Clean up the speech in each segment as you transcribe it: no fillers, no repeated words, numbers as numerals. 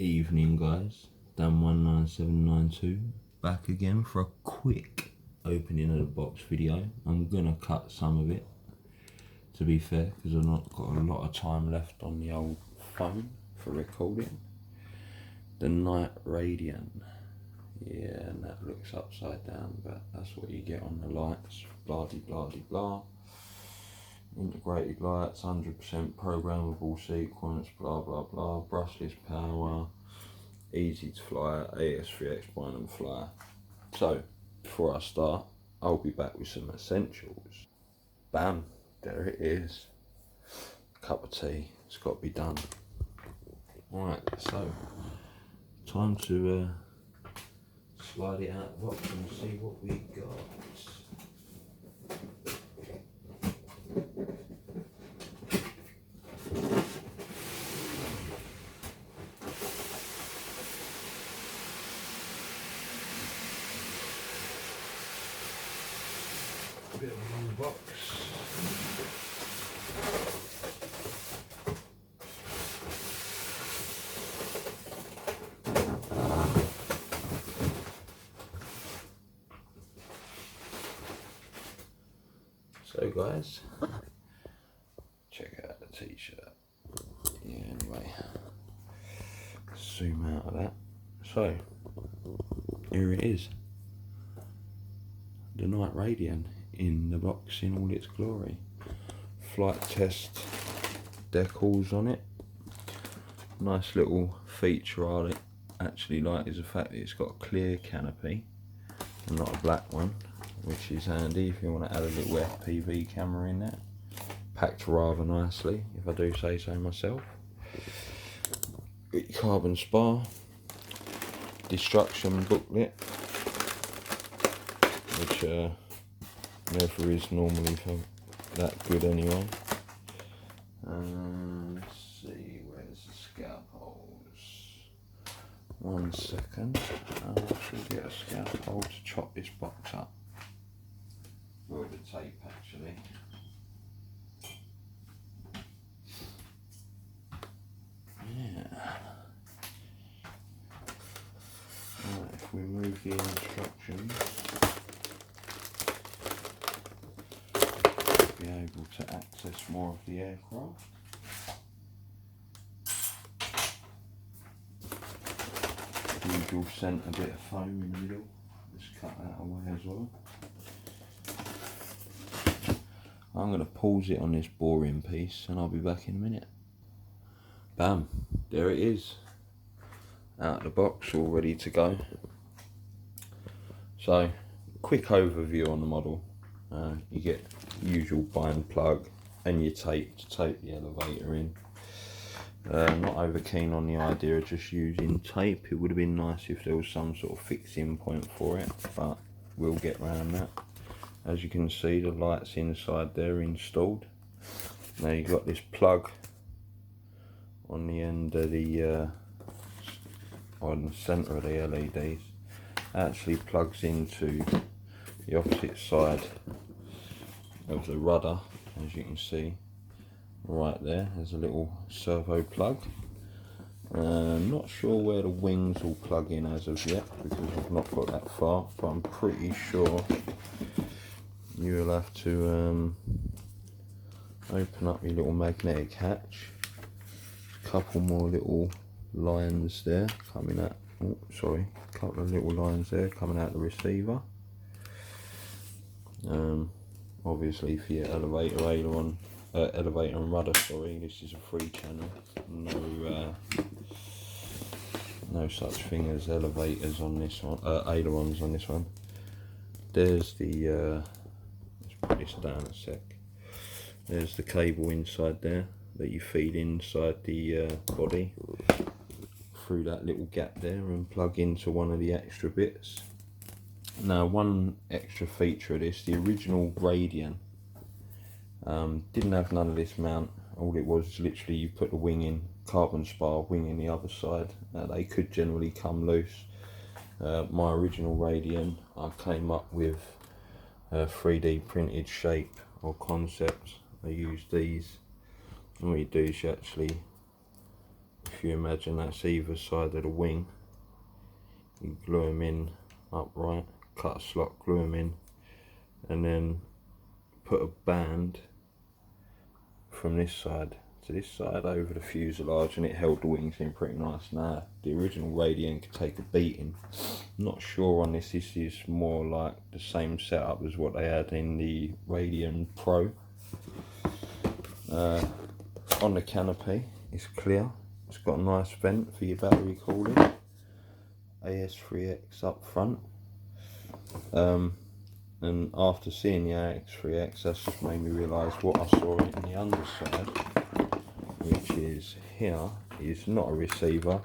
Evening guys, Dan19792 back again for a quick opening of the box video. I'm gonna cut some of it, to be fair, because I've not got a lot of time left on the old phone for recording. The night radian, yeah, and that looks upside down, but that's what you get on the lights. Blah de blah de blah. Integrated lights, 100% programmable sequence, blah blah blah, brushless power, easy to fly, AS3X point and fly. So before I start, I'll be back with some essentials. Bam, there it is. Cup of tea, it's got to be done. Alright, so time to slide it out the box and see what we got. Bit of a long box. So guys, check out the t-shirt. Yeah, anyway, zoom out of that. So here it is, the night radian in the box in all its glory. Flight test decals on it. Nice little feature I actually like is the fact that it's got a clear canopy and not a black one, which is handy if you want to add a little FPV camera in there. Packed rather nicely, if I do say so myself. Carbon spar, destruction booklet, which never is normally for that good anyway. Let's see, where's the scalpels? 1 second, I should get a scalpel to chop this box up. Or the tape actually. Yeah. Right, if we move the instructions, be able to access more of the aircraft. The usual centre bit of foam in the middle, just cut that away as well. I'm going to pause it on this boring piece and I'll be back in a minute. Bam, there it is, out of the box, all ready to go. So, quick overview on the model. You get usual bind plug and your tape to tape the elevator in. Not over keen on the idea of just using tape. It would have been nice if there was some sort of fixing point for it, but we'll get around that. As you can see, the lights inside there installed. Now you've got this plug on the end of the on the centre of the LEDs. Actually plugs into the opposite side of the rudder, as you can see right there. There's a little servo plug. Not sure where the wings will plug in as of yet because I've not got that far, but I'm pretty sure you will have to open up your little magnetic hatch. A couple more little lines there coming out. Oh, sorry, a couple of little lines there coming out the receiver. Obviously for your elevator aileron, elevator and rudder. Sorry, this is a free channel. No such thing as elevators on this one. Ailerons on this one. There's the. Let's put this down a sec. There's the cable inside there that you feed inside the body through that little gap there and plug into one of the extra bits. Now, one extra feature of this, the original radian didn't have none of this mount. All it was literally you put the wing in, carbon spar wing in the other side. They could generally come loose. My original radian, I came up with a 3D printed shape or concept. I used these, and what you do is you actually if you imagine that's either side of the wing, you glue them in upright, cut a slot, glue them in, and then put a band from this side to this side over the fuselage, and it held the wings in pretty nice. Now the original radian could take a beating. I'm not sure on this. This is more like the same setup as what they had in the Radian Pro. On the canopy, it's clear. It's got a nice vent for your battery cooling. AS3X up front. And after seeing the AX3X, that's just made me realise what I saw in the underside, which is here, is not a receiver.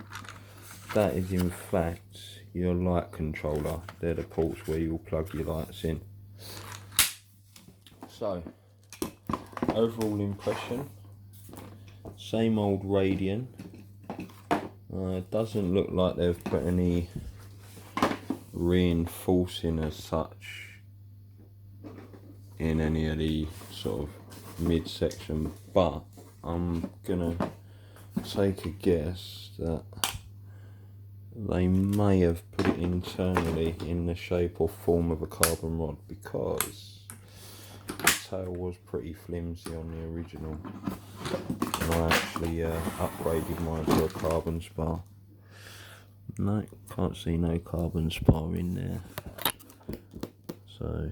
That is in fact your light controller. They're the ports where you'll plug your lights in. So, overall impression, same old Radian. It doesn't look like they've put any reinforcing as such in any of the sort of midsection, but I'm gonna take a guess that they may have put it internally in the shape or form of a carbon rod, because the tail was pretty flimsy on the original, and I actually upgraded mine to a carbon spar. No, can't see no carbon spar in there. So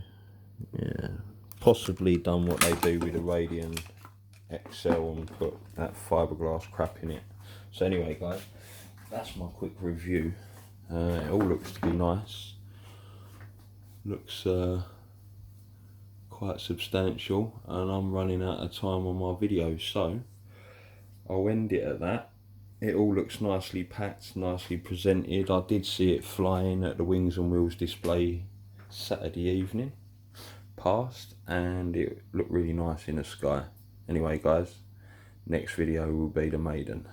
yeah, possibly done what they do with the Radian XL and put that fiberglass crap in it. So anyway guys, that's my quick review. It all looks to be nice, looks quite substantial, and I'm running out of time on my video, so I'll end it at that. It all looks nicely packed, nicely presented. I did see it flying at the Wings and Wheels display Saturday evening past, and it looked really nice in the sky. Anyway guys, next video will be the Maiden.